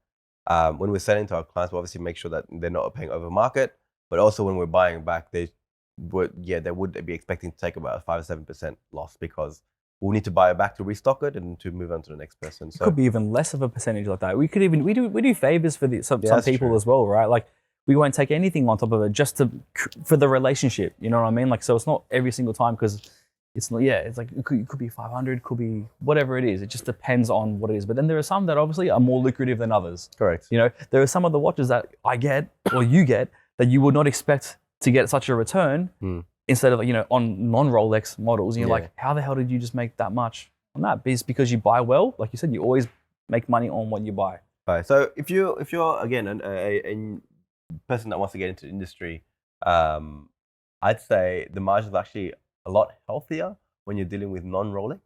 S1: when we're selling to our clients, we obviously make sure that they're not paying over market, but also when we're buying back, they would be expecting to take about a 5 or 7% loss because we'll need to buy it back to restock it and to move on to the next person. So
S2: it could be even less of a percentage like that. We do favors for some people as well, right? Like we won't take anything on top of it just for the relationship. You know what I mean? Like, so it's not every single time because it's not. Yeah, it's like it could be 500, could be whatever it is. It just depends on what it is. But then there are some that obviously are more lucrative than others.
S1: Correct.
S2: There are some of the watches that I get or you get that you would not expect to get such a return. Instead of, on non-Rolex models, and you're like, how the hell did you just make that much on that? It's because you buy well. Like you said, you always make money on what you buy.
S1: Right. So if you're again a person that wants to get into the industry, I'd say the margins are actually a lot healthier when you're dealing with non-Rolex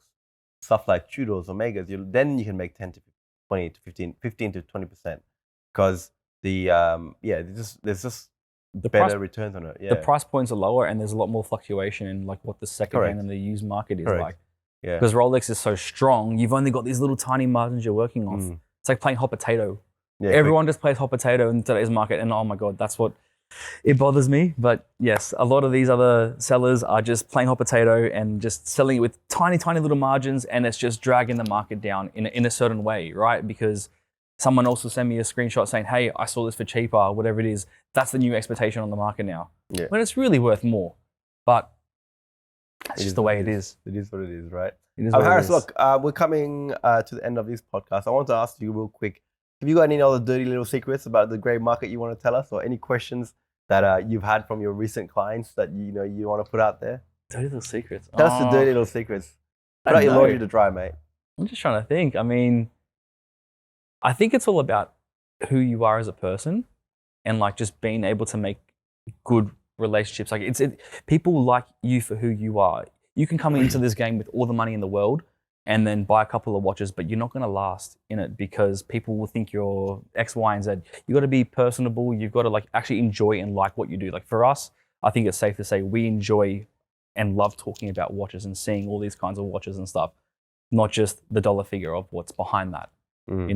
S1: stuff like Tudors, Omegas. Then you can make 10 to 20 to 15 to 20% because there's just better returns on it. Yeah.
S2: The price points are lower and there's a lot more fluctuation in like what the second hand and the used market is like. Yeah. Because Rolex is so strong, you've only got these little tiny margins you're working off. It's like playing hot potato. Yeah, everyone just plays hot potato in today's market, and oh my God, that's what it bothers me. But yes, a lot of these other sellers are just playing hot potato and just selling it with tiny, tiny little margins, and it's just dragging the market down in a certain way, right? Because someone else will send me a screenshot saying, hey, I saw this for cheaper, whatever it is. That's the new expectation on the market now. Yeah. When it's really worth more. But that's just the way it is.
S1: It is what it is, right? Harris, look, we're coming to the end of this podcast. I want to ask you real quick, have you got any other dirty little secrets about the grey market you want to tell us, or any questions that you've had from your recent clients that you want to put out there?
S2: Dirty little secrets?
S1: Tell us the dirty little secrets. Put out your laundry to dry, mate.
S2: I'm just trying to think. I mean, I think it's all about who you are as a person and like just being able to make good relationships. Like people like you for who you are. You can come into this game with all the money in the world and then buy a couple of watches, but you're not going to last in it because people will think you're X, Y, and Z. You got to be personable. You've got to like actually enjoy and like what you do. Like for us, I think it's safe to say we enjoy and love talking about watches and seeing all these kinds of watches and stuff, not just the dollar figure of what's behind that. And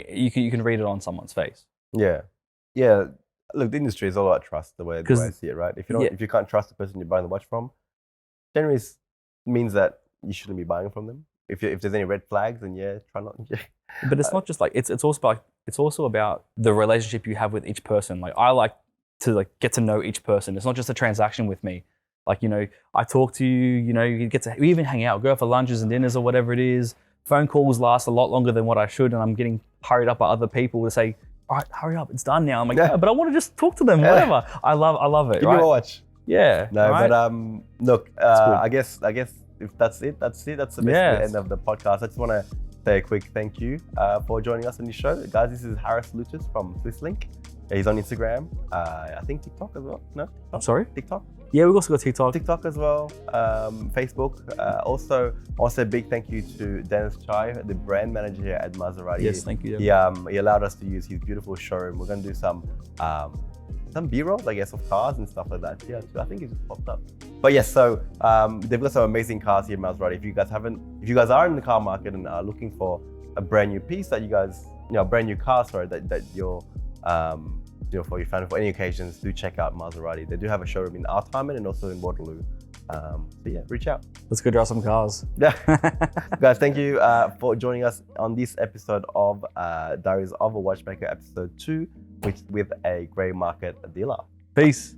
S2: you can read it on someone's face.
S1: Yeah. Look, the industry is all about trust. The way I see it, right? If you can't trust the person you're buying the watch from, generally means that you shouldn't be buying from them. If there's any red flags, then try not.
S2: But it's not just like it's also about the relationship you have with each person. Like I like to like get to know each person. It's not just a transaction with me. Like I talk to you. We even hang out, go out for lunches and dinners or whatever it is. Phone calls last a lot longer than what I should, and I'm getting hurried up by other people to say, all right, hurry up, it's done now. I'm like, but I want to just talk to them, whatever. I love it.
S1: Give me a watch.
S2: Yeah.
S1: No, right? But look, I guess if that's it. That's the end of the podcast. I just want to say a quick thank you for joining us on this show, guys. This is Harris Loutas from SwissLink. He's on Instagram. I think TikTok as well. No,
S2: I'm sorry,
S1: TikTok.
S2: Yeah, we've also got TikTok.
S1: TikTok as well, Facebook. Also a big thank you to Dennis Chai, the brand manager here at Maserati.
S2: Yes, thank you.
S1: He allowed us to use his beautiful showroom. We're gonna do some B-rolls, I guess, of cars and stuff like that. Yeah, I think it just popped up. But yes, so they've got some amazing cars here at Maserati. If you guys are in the car market and are looking for a brand new piece that you guys, brand new car, sorry, that you're for your family, for any occasions, do check out Maserati. They do have a showroom in Artarmon and also in Waterloo. So yeah, reach out.
S2: Let's go drive some cars.
S1: Yeah. Guys, thank you for joining us on this episode of Diaries of a Watchmaker, episode 2, with a grey market dealer.
S2: Peace.